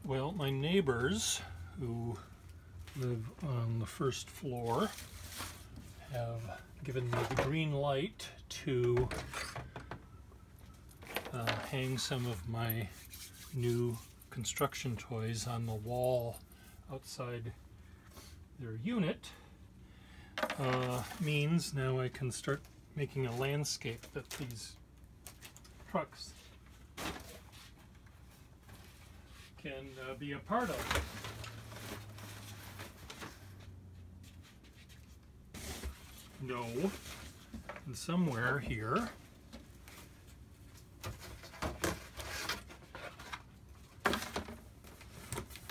Well, my neighbors who live on the first floor have given me the green light to hang some of my new construction toys on the wall outside their unit. Means now I can start making a landscape that these trucks can be a part of. No, and somewhere here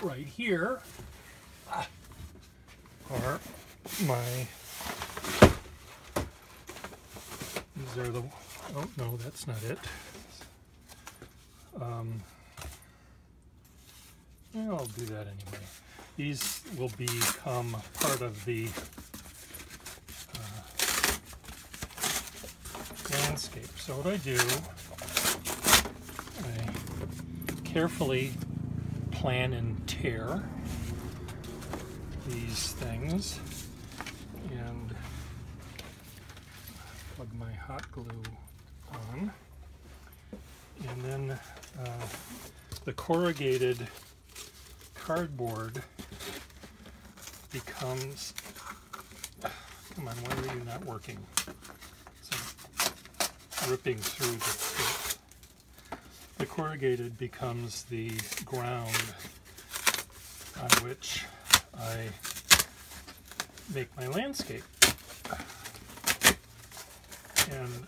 right here are my, these are the, oh no, that's not it. I'll do that anyway. These will become part of the landscape. So what I do, I carefully plan and tear these things and plug my hot glue on, and then the corrugated cardboard becomes, come on, why are you not working? It's ripping through the tape. The corrugated becomes the ground on which I make my landscape. And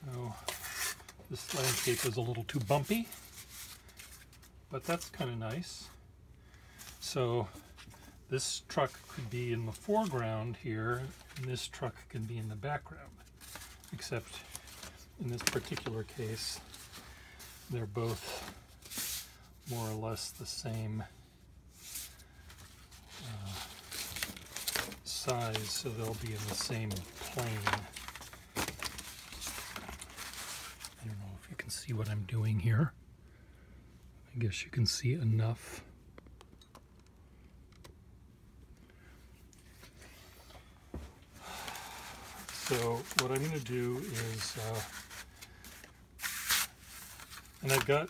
so this landscape is a little too bumpy, but that's kind of nice. So this truck could be in the foreground here, and this truck can be in the background, except in this particular case they're both more or less the same size, so they'll be in the same plane. I don't know if you can see what I'm doing here. I guess you can see enough. So what I'm going to do is, and I've got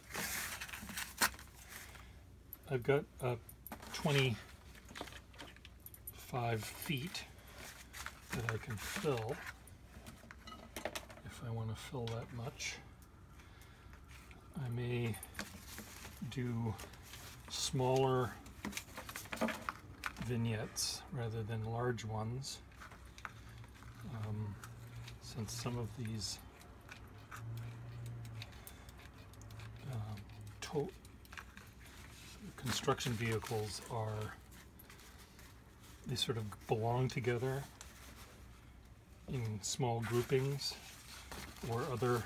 25 feet that I can fill if I want to fill that much. I may do smaller vignettes rather than large ones, since some of these construction vehicles they sort of belong together in small groupings, or other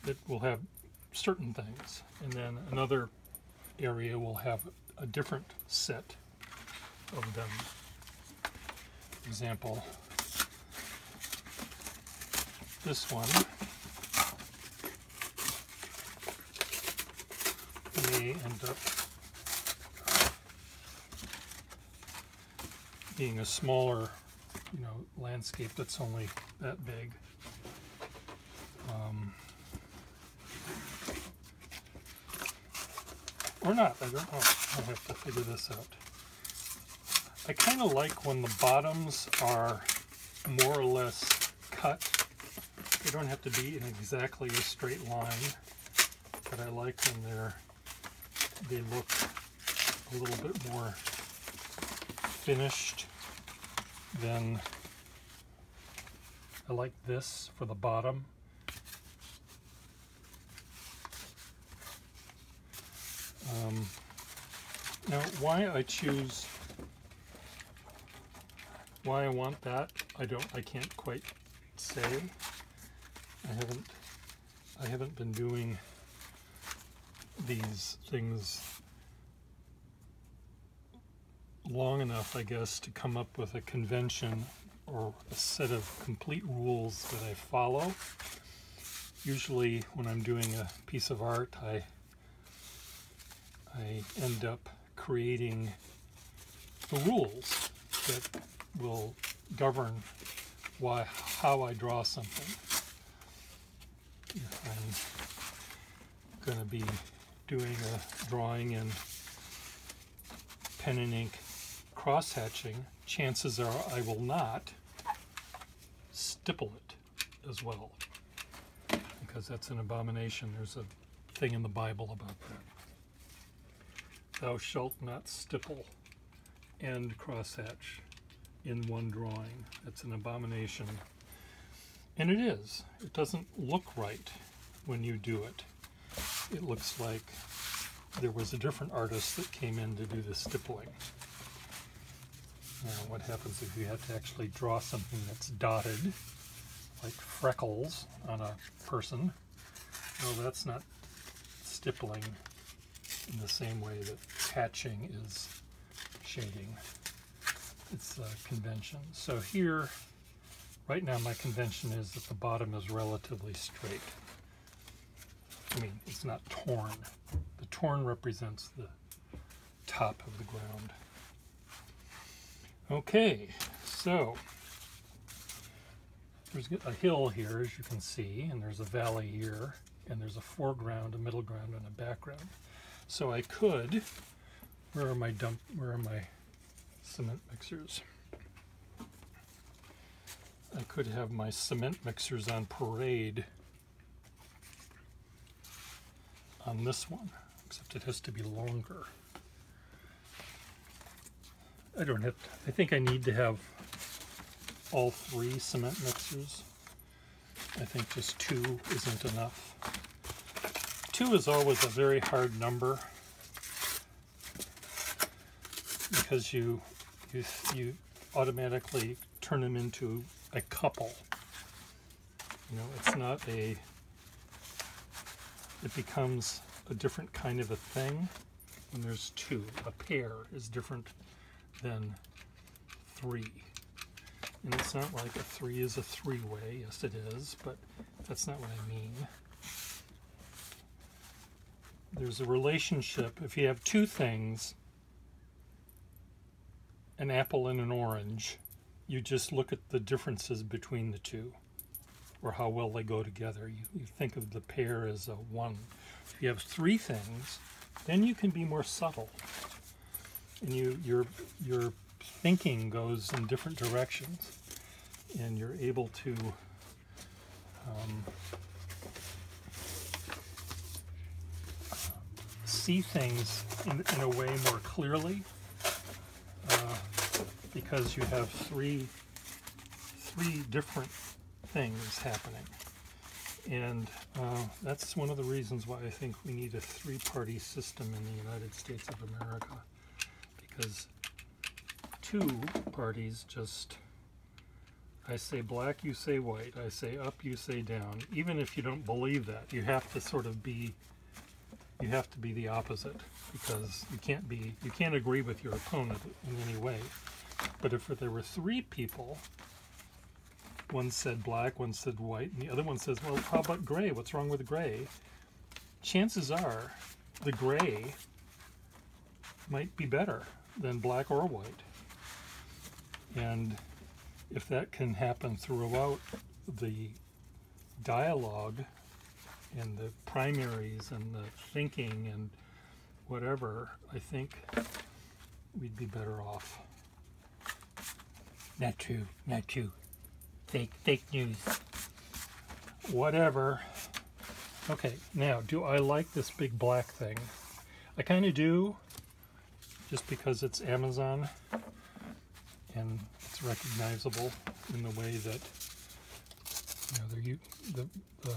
that will have certain things, and then another area will have a different set of them. For example, this one may end up being a smaller, landscape that's only that big. Or not, I don't know. I'll have to figure this out. I kind of like when the bottoms are more or less cut. They don't have to be in exactly a straight line, but I like when they look a little bit more finished than I like this for the bottom. Now, why I want that, I can't quite say. I haven't been doing these things long enough, I guess, to come up with a convention or a set of complete rules that I follow. Usually when I'm doing a piece of art, I end up creating the rules that will govern how I draw something. If I'm going to be doing a drawing in pen and ink cross-hatching, chances are I will not stipple it as well, because that's an abomination. There's a thing in the Bible about that. Thou shalt not stipple and crosshatch in one drawing. That's an abomination. And it is. It doesn't look right when you do it. It looks like there was a different artist that came in to do the stippling. Now, what happens if you have to actually draw something that's dotted, like freckles on a person? Well, that's not stippling in the same way that hatching is shading. It's a convention. So here, right now, my convention is that the bottom is relatively straight. I mean, it's not torn. The torn represents the top of the ground. Okay, so there's a hill here, as you can see, and there's a valley here, and there's a foreground, a middle ground, and a background. So I could, where are my cement mixers? I could have my cement mixers on parade on this one, except it has to be longer. I think I need to have all 3 cement mixers. I think just 2 isn't enough. 2 is always a very hard number because you automatically turn them into a couple. You know, it's not it becomes a different kind of a thing when there's 2. A pair is different than 3. And it's not like a 3 is a 3-way. Yes, it is, but that's not what I mean. There's a relationship. If you have 2 things, an apple and an orange, you just look at the differences between the 2, or how well they go together. You think of the pair as a 1. If you have 3 things, then you can be more subtle, and your thinking goes in different directions, and you're able to see things in a way more clearly, because you have three different things happening. And that's one of the reasons why I think we need a 3-party system in the United States of America, because 2 parties just, I say black, you say white, I say up, you say down. Even if you don't believe that, you have to sort of be, you have to be the opposite, because you can't agree with your opponent in any way. But if there were 3 people, one said black, one said white, and the other one says, well, how about gray? What's wrong with gray? Chances are the gray might be better than black or white. And if that can happen throughout the dialogue and the primaries and the thinking and whatever, I think we'd be better off. Not true, not true. Fake news. Whatever. Okay, now, do I like this big black thing? I kind of do, just because it's Amazon and it's recognizable in the way that, you know,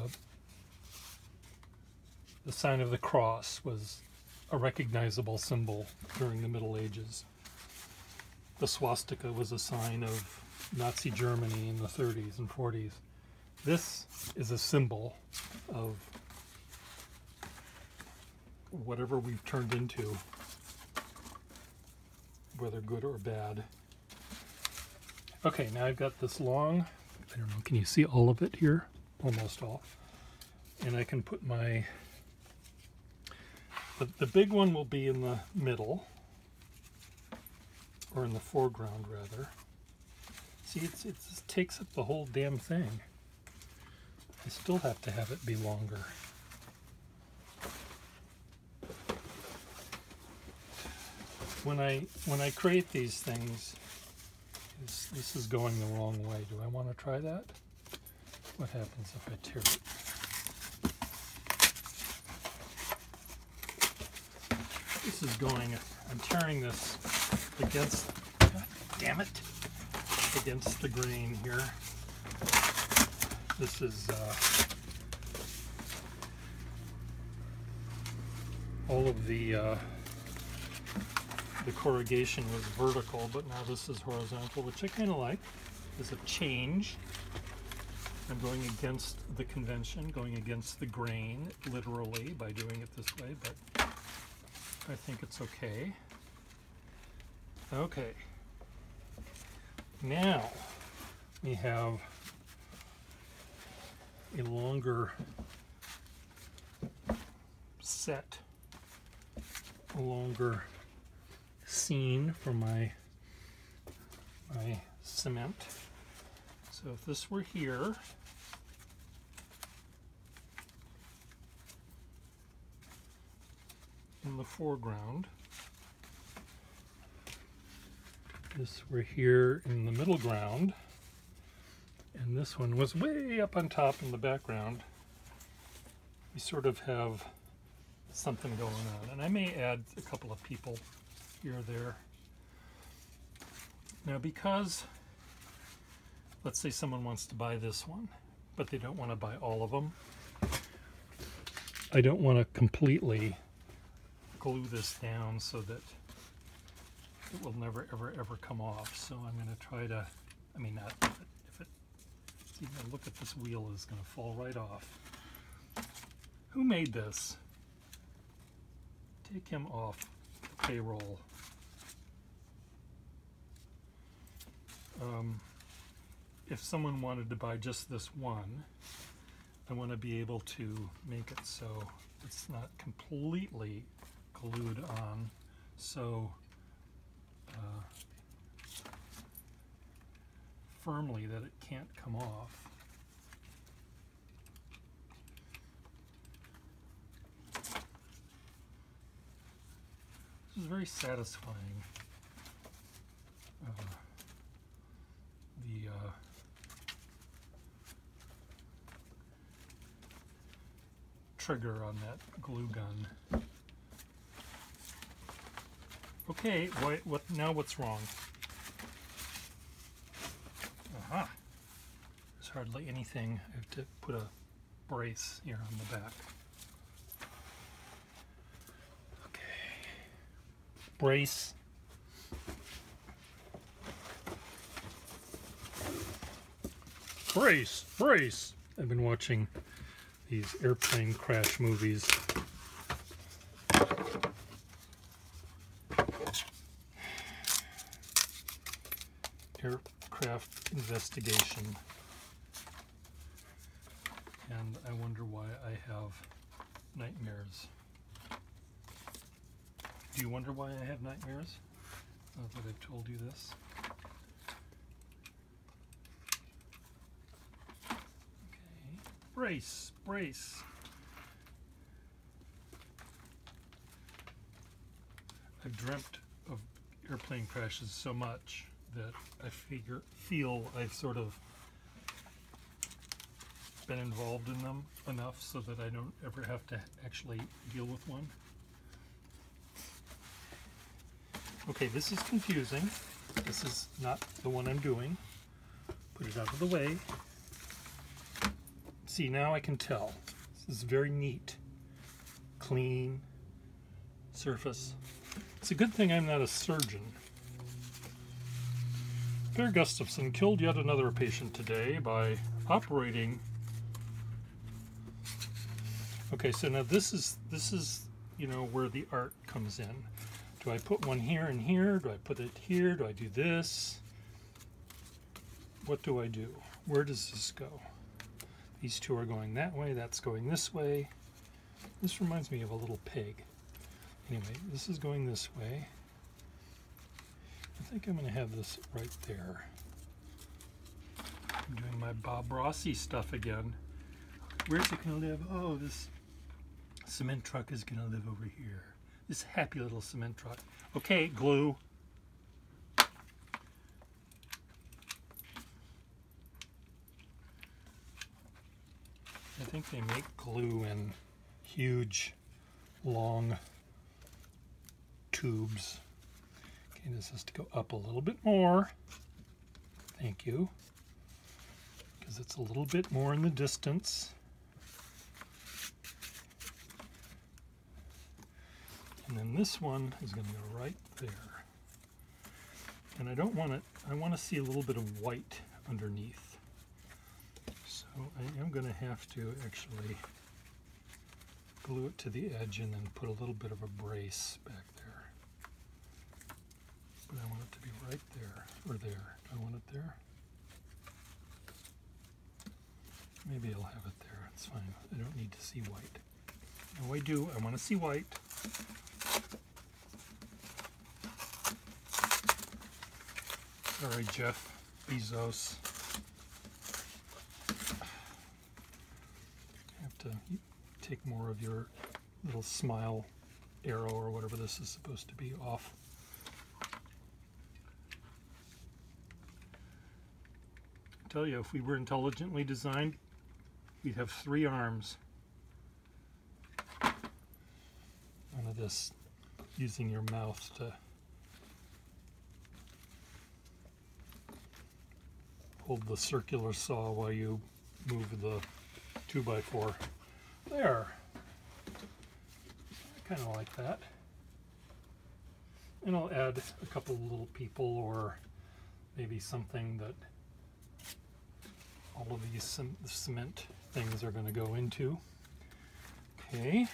the sign of the cross was a recognizable symbol during the Middle Ages. The swastika was a sign of Nazi Germany in the 30s and 40s. This is a symbol of whatever we've turned into whether good or bad. Okay, now I've got this long, I don't know, can you see all of it here? Almost all. And I can put my, the big one will be in the middle, or in the foreground rather. See, it just takes up the whole damn thing. I still have to have it be longer. When I create these things, this is going the wrong way. Do I want to try that? What happens if I tear it? This is going, I'm tearing this against, God damn it, against the grain here. This is all of the corrugation was vertical, but now this is horizontal, which I kind of like. There's a change. I'm going against the convention, going against the grain, literally, by doing it this way, but I think it's okay. Okay. Now we have a longer set, a longer scene for my cement. So if this were here, in the foreground, this were here in the middle ground, and this one was way up on top in the background, we sort of have something going on. And I may add a couple of people here or there. Now, because let's say someone wants to buy this one, but they don't want to buy all of them, I don't want to completely glue this down so that it will never ever come off. So I'm going to try to, I mean, not if it see, look at this wheel is going to fall right off. Who made this? Take him off the payroll. If someone wanted to buy just this one, I want to be able to make it so it's not completely glued on, so firmly that it can't come off. This is very satisfying. The trigger on that glue gun. Okay, what now? What's wrong? Aha! There's hardly anything. I have to put a brace here on the back. Okay, brace. Brace, brace. I've been watching these airplane crash movies. Aircraft investigation. And I wonder why I have nightmares. Do you wonder why I have nightmares? Now that I've told you this. Brace, brace. I've dreamt of airplane crashes so much that I feel I've sort of been involved in them enough so that I don't ever have to actually deal with one. Okay, this is confusing. This is not the one I'm doing. Put it out of the way. See, now I can tell. This is very neat. Clean surface. It's a good thing I'm not a surgeon. Per Gustafson killed yet another patient today by operating. Okay, so now this is you know where the art comes in. Do I put one here and here? Do I put it here? Do I do this? What do I do? Where does this go? These two are going that way, that's going this way. This reminds me of a little pig. Anyway, this is going this way. I think I'm going to have this right there. I'm doing my Bob Rossi stuff again. Where's it going to live? Oh, this cement truck is going to live over here. This happy little cement truck. Okay, glue. I think they make glue in huge, long tubes. Okay, this has to go up a little bit more. Thank you. Because it's a little bit more in the distance. And then this one is going to go right there. And I don't want it, I want to see a little bit of white underneath. So I am going to have to actually glue it to the edge and then put a little bit of a brace back there. But I want it to be right there, or there. Do I want it there? Maybe I'll have it there, it's fine. I don't need to see white. No, I do, I want to see white. Sorry, Jeff Bezos. I have to take more of your little smile arrow or whatever this is supposed to be off. I tell you, if we were intelligently designed, we'd have 3 arms. None of this using your mouth to hold the circular saw while you move the 2x4. There. I kind of like that. And I'll add a couple of little people, or maybe something that all of these cement things are going to go into. Okay,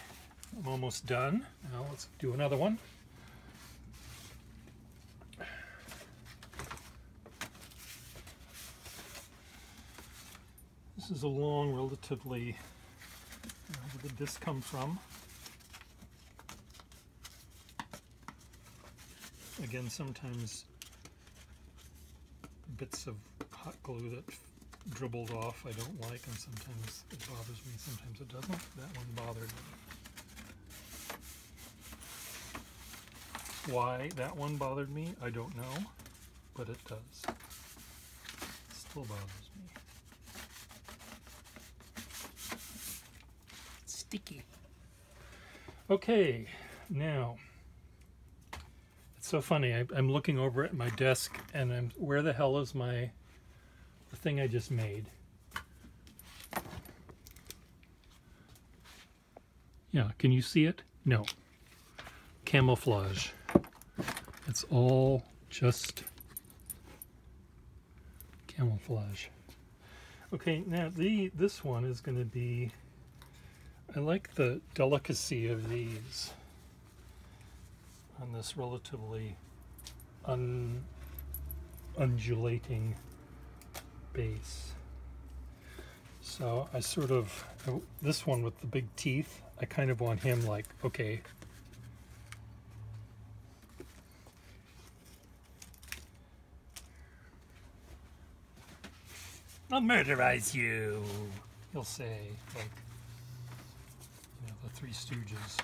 I'm almost done. Now let's do another one. This is a long, relatively, where did this come from? Again, sometimes bits of hot glue that dribbled off I don't like, and sometimes it bothers me, sometimes it doesn't. That one bothered me. Why that one bothered me, I don't know, but it does. It still bothers me. Sticky. Okay, now it's so funny. I'm looking over at my desk, and where the hell is the thing I just made? Yeah, can you see it? No. Camouflage. It's all just camouflage. Okay, now this one is going to be, I like the delicacy of these on this relatively undulating base. So I sort of, this one with the big teeth, I kind of want him like, okay, I'll murderize you, he'll say, like, you know, the Three Stooges.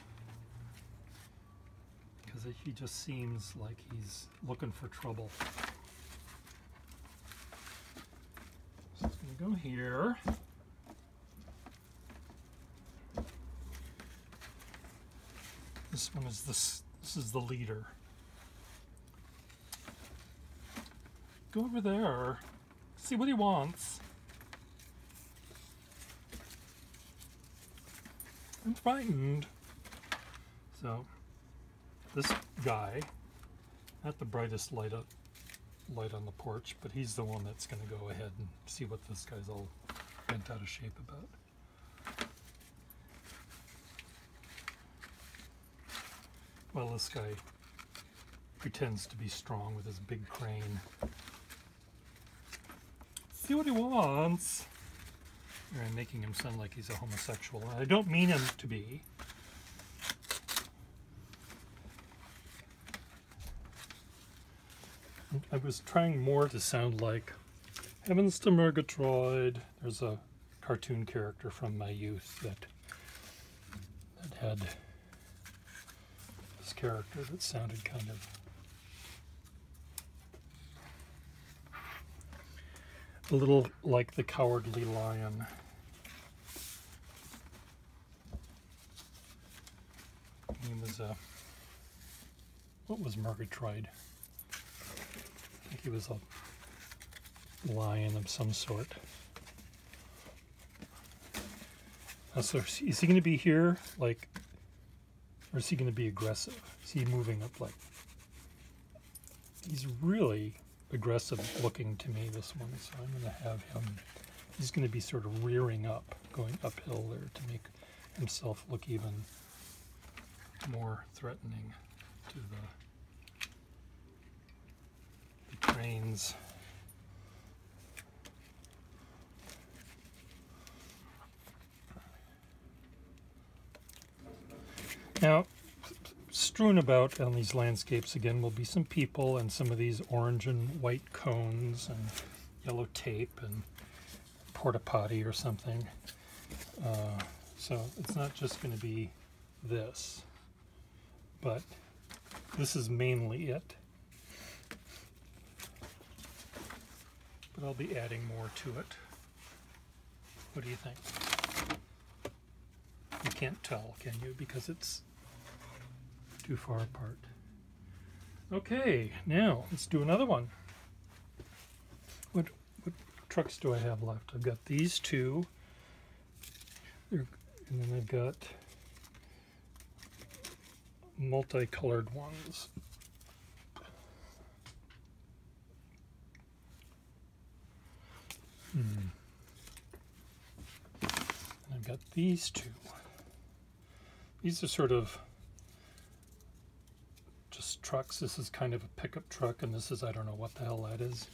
Because he just seems like he's looking for trouble. So it's going to go here. This one is this is the leader. Go over there. See what he wants. I'm frightened. So this guy, not the brightest light on the porch, but he's the one that's going to go ahead and see what this guy's all bent out of shape about. Well, this guy pretends to be strong with his big crane. See what he wants. I'm making him sound like he's a homosexual. I don't mean him to be. I was trying more to sound like Heavens to Murgatroyd. There's a cartoon character from my youth that had this character that sounded kind of a little like the Cowardly Lion. He was what was Murgatroyd? I think he was a lion of some sort. So is he going to be here, like, or is he going to be aggressive? Is he moving up like? He's really aggressive looking to me, this one, so I'm going to have him, he's going to be sort of rearing up, going uphill there to make himself look even more threatening to the trains. Now, strewn about on these landscapes again will be some people and some of these orange and white cones and yellow tape and porta potty or something. So it's not just going to be this, but this is mainly it. But I'll be adding more to it. What do you think? You can't tell, can you? Because it's too far apart. Okay, now let's do another one. What trucks do I have left? I've got these two, and then I've got multicolored ones. And I've got these two. These are sort of just trucks. This is kind of a pickup truck, and this is, I don't know what the hell that is.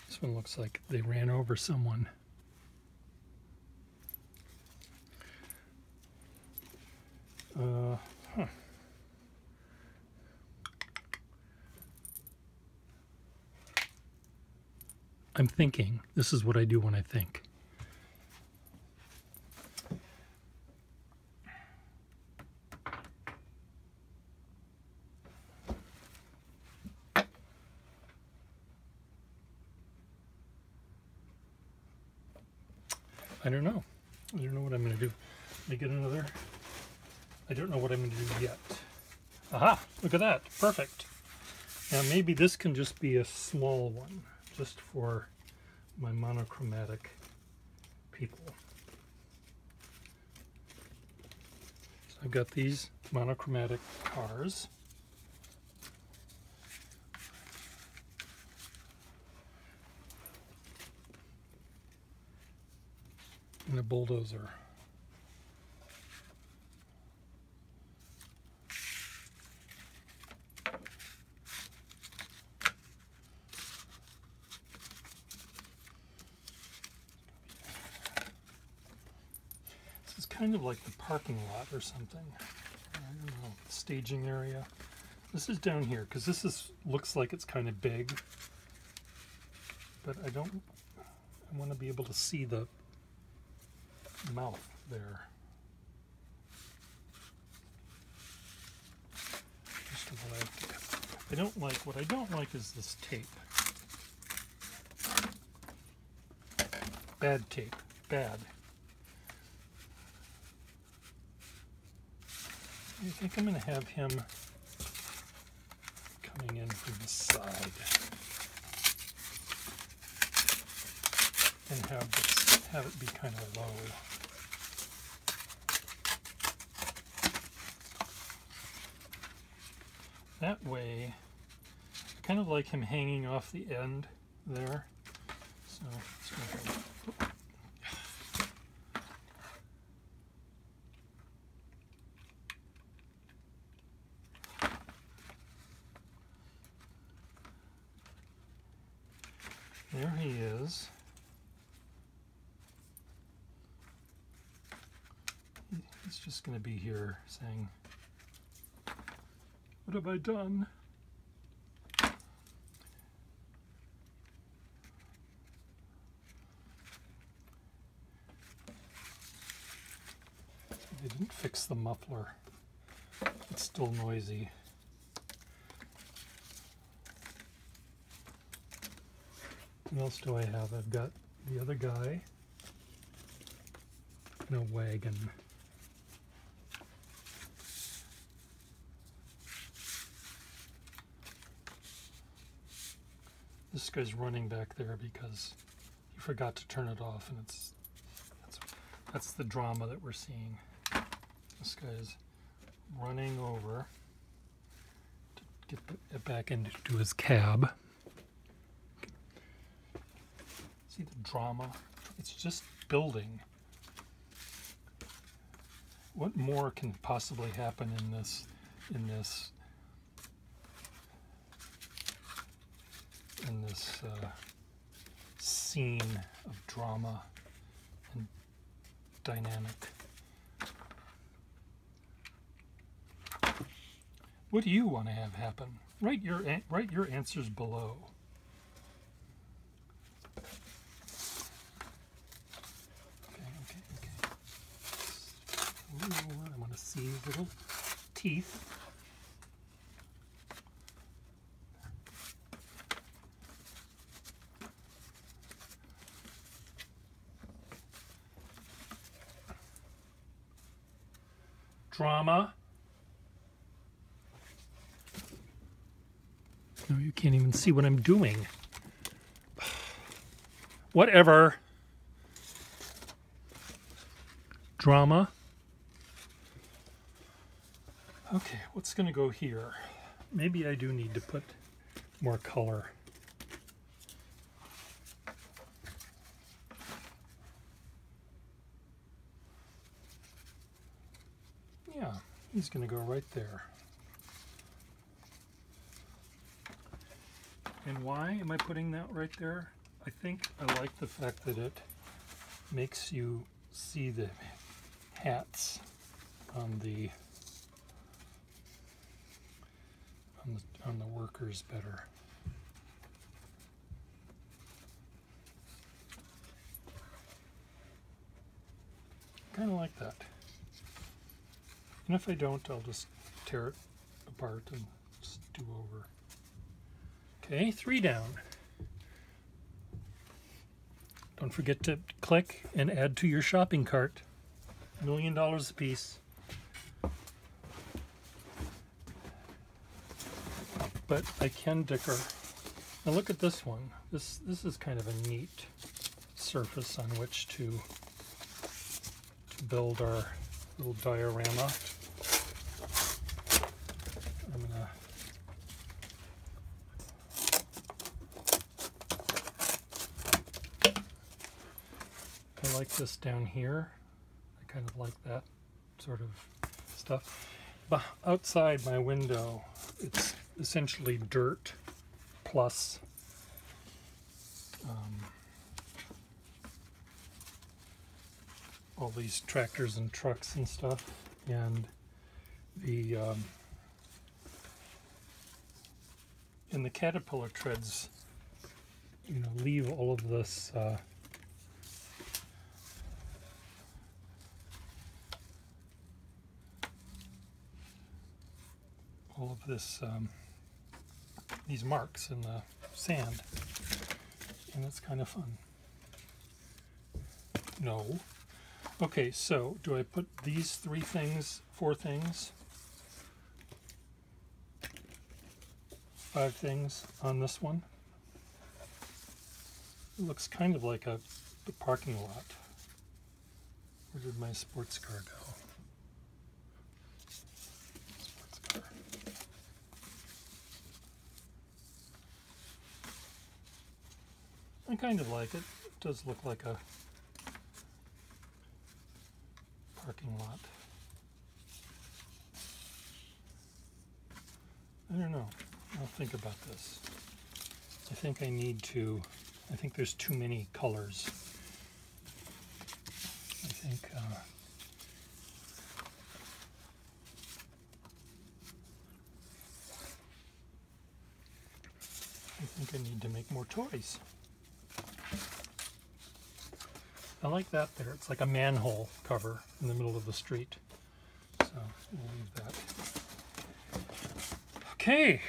This one looks like they ran over someone. I'm thinking. This is what I do when I think. I don't know. I don't know what I'm going to do. Let me get another. I don't know what I'm going to do yet. Aha! Look at that. Perfect. Now maybe this can just be a small one, just for my monochromatic people. So I've got these monochromatic cars. And a bulldozer. This is kind of like the parking lot or something. I don't know, staging area. This is down here because this is looks like it's kind of big, but I want to be able to see the mouth there. Just what I don't like. What I don't like is this tape. Bad tape. Bad. I think I'm going to have him coming in from the side and have it be kind of low. That way, I kind of like him hanging off the end there. So it's going to go. There he is. He's just going to be here saying, "What have I done?" They didn't fix the muffler. It's still noisy. What else do I have? I've got the other guy in a wagon. This guy's running back there because he forgot to turn it off, and that's the drama that we're seeing. This guy is running over to get it back into his cab. See the drama? It's just building. What more can possibly happen in this scene of drama and dynamic? What do you want to have happen? Write your answers below. Okay. Ooh, I want to see his little teeth. Drama. No, you can't even see what I'm doing. Whatever. Drama. Okay, what's going to go here? Maybe I do need to put more color. Yeah, he's going to go right there. And why am I putting that right there? I think I like the fact that it makes you see the hats on the workers better. Kind of like that. And if I don't, I'll just tear it apart and just do over. Okay, 3 down. Don't forget to click and add to your shopping cart. $1 million a piece. But I can dicker. Now look at this one. This is kind of a neat surface on which to build our little diorama. I'm gonna I like this down here. I kind of like that sort of stuff. But outside my window, it's essentially dirt plus all these tractors and trucks and stuff, and the caterpillar treads, you know, leave all of this these marks in the sand, and it's kind of fun. No. Okay, so do I put these 4 things, 5 things on this one? It looks kind of like the parking lot. Where did my sports car go? Sports car. I kind of like it. It does look like a parking lot. I don't know. I'll think about this. I think I need to I think there's too many colors. I think I need to make more toys. I like that there. It's like a manhole cover in the middle of the street. So we'll leave that. Okay.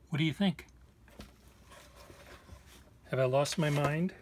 What do you think? Have I lost my mind?